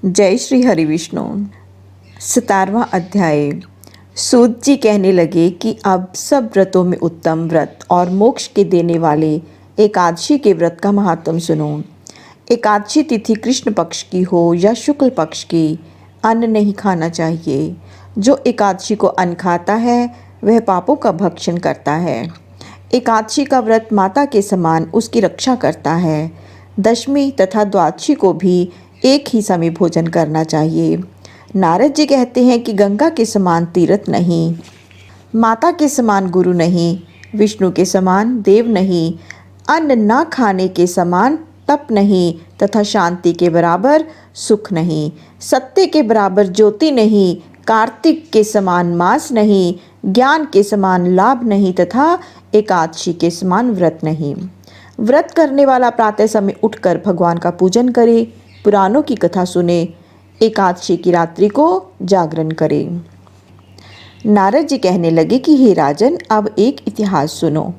जय श्री हरि विष्णु। 17वां अध्याय। सूत जी कहने लगे कि अब सब व्रतों में उत्तम व्रत और मोक्ष के देने वाले एकादशी के व्रत का महात्म सुनो। एकादशी तिथि कृष्ण पक्ष की हो या शुक्ल पक्ष की, अन्न नहीं खाना चाहिए। जो एकादशी को अन्न खाता है वह पापों का भक्षण करता है। एकादशी का व्रत माता के समान उसकी रक्षा करता है। दशमी तथा द्वादशी को भी एक ही समय भोजन करना चाहिए। नारद जी कहते हैं कि गंगा के समान तीर्थ नहीं, माता के समान गुरु नहीं, विष्णु के समान देव नहीं, अन्न न खाने के समान तप नहीं तथा शांति के बराबर सुख नहीं, सत्य के बराबर ज्योति नहीं, कार्तिक के समान मास नहीं, ज्ञान के समान लाभ नहीं तथा एकादशी के समान व्रत नहीं। व्रत करने वाला प्रातः समय उठकर भगवान का पूजन करे, पुराणों की कथा सुने, एकादशी की रात्रि को जागरण करे। नारद जी कहने लगे कि हे राजन, अब एक इतिहास सुनो।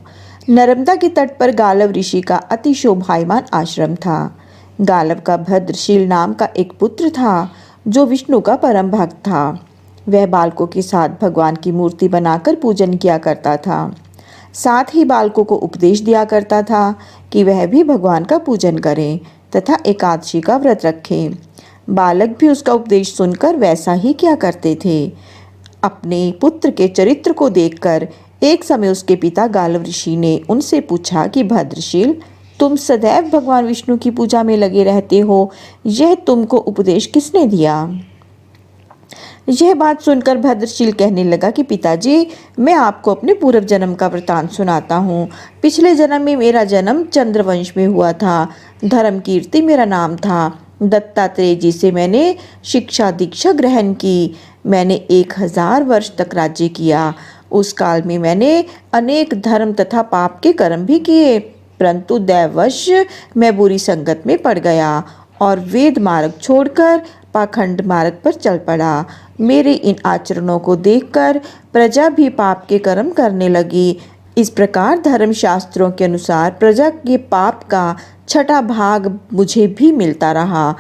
नर्मदा के तट पर गालव ऋषि का अति शोभायमान आश्रम था। गालव का भद्रशील नाम का एक पुत्र था जो विष्णु का परम भक्त था। वह बालकों के साथ भगवान की मूर्ति बनाकर पूजन किया करता था। साथ ही बालकों को उपदेश दिया करता था कि वह भी भगवान का पूजन करें तथा एकादशी का व्रत रखें। बालक भी उसका उपदेश सुनकर वैसा ही किया करते थे। अपने पुत्र के चरित्र को देखकर एक समय उसके पिता गालव ऋषि ने उनसे पूछा कि भद्रशील, तुम सदैव भगवान विष्णु की पूजा में लगे रहते हो, यह तुमको उपदेश किसने दिया? यह बात सुनकर भद्रशील कहने लगा कि पिताजी, मैं आपको अपने पूर्व जन्म का वृतांत सुनाता हूँ। पिछले जन्म में मेरा जन्म चंद्रवंश में हुआ था। धर्म कीर्ति मेरा नाम था। दत्तात्रेय जी से मैंने शिक्षा दीक्षा ग्रहण की। मैंने 1000 वर्ष तक राज्य किया। उस काल में मैंने अनेक धर्म तथा पाप के कर्म भी किए, परंतु दैववश मैं बुरी संगत में पड़ गया और वेद मार्ग छोड़कर पाखंड मार्ग पर चल पड़ा। मेरे इन आचरणों को देखकर प्रजा भी पाप के कर्म करने लगी। इस प्रकार धर्मशास्त्रों के अनुसार प्रजा के पाप का 6ठा भाग मुझे भी मिलता रहा।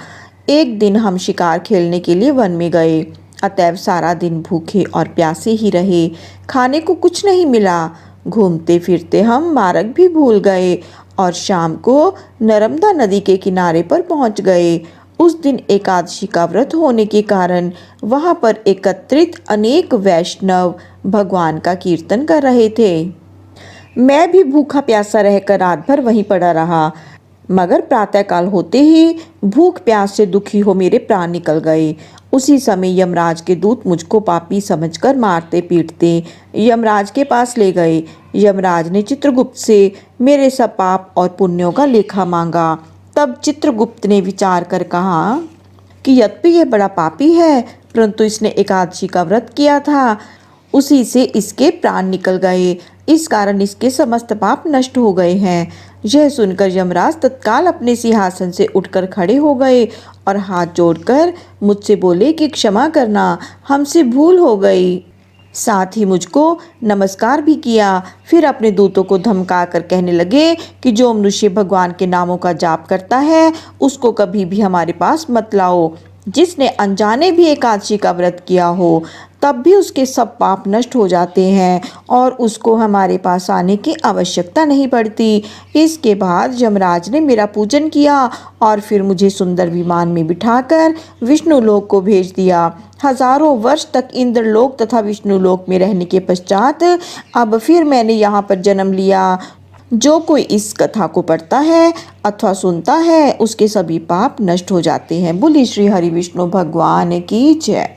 एक दिन हम शिकार खेलने के लिए वन में गए, अतएव सारा दिन भूखे और प्यासे ही रहे। खाने को कुछ नहीं मिला। घूमते फिरते हम मार्ग भी भूल गए और शाम को नर्मदा नदी के किनारे पर पहुंच गए। उस दिन एकादशी का व्रत होने के कारण वहां पर एकत्रित अनेक वैष्णव भगवान का कीर्तन कर रहे थे। मैं भी भूखा प्यासा रहकर रात भर वहीं पड़ा रहा, मगर प्रातःकाल होते ही भूख प्यास से दुखी हो मेरे प्राण निकल गए। उसी समय यमराज के दूत मुझको पापी समझकर मारते पीटते यमराज के पास ले गए। यमराज ने चित्रगुप्त से मेरे सब पाप और पुण्यों का लेखा मांगा। तब चित्रगुप्त ने विचार कर कहा कि यद्यपि यह बड़ा पापी है, परंतु इसने एकादशी का व्रत किया था, उसी से इसके प्राण निकल गए। इस कारण इसके समस्त पाप नष्ट हो गए हैं। यह सुनकर यमराज तत्काल अपने सिंहासन से उठकर खड़े हो गए और हाथ जोड़कर मुझसे बोले कि क्षमा करना, हमसे भूल हो गई। साथ ही मुझको नमस्कार भी किया। फिर अपने दूतों को धमका कर कहने लगे कि जो मनुष्य भगवान के नामों का जाप करता है उसको कभी भी हमारे पास मत लाओ। जिसने अनजाने भी एकादशी का व्रत किया हो तब भी उसके सब पाप नष्ट हो जाते हैं और उसको हमारे पास आने की आवश्यकता नहीं पड़ती। इसके बाद यमराज ने मेरा पूजन किया और फिर मुझे सुंदर विमान में बिठाकर विष्णु लोक को भेज दिया। हजारों वर्ष तक इंद्रलोक तथा विष्णु लोक में रहने के पश्चात अब फिर मैंने यहाँ पर जन्म लिया। जो कोई इस कथा को पढ़ता है अथवा सुनता है उसके सभी पाप नष्ट हो जाते हैं। बोलिए श्री हरि विष्णु भगवान की जय।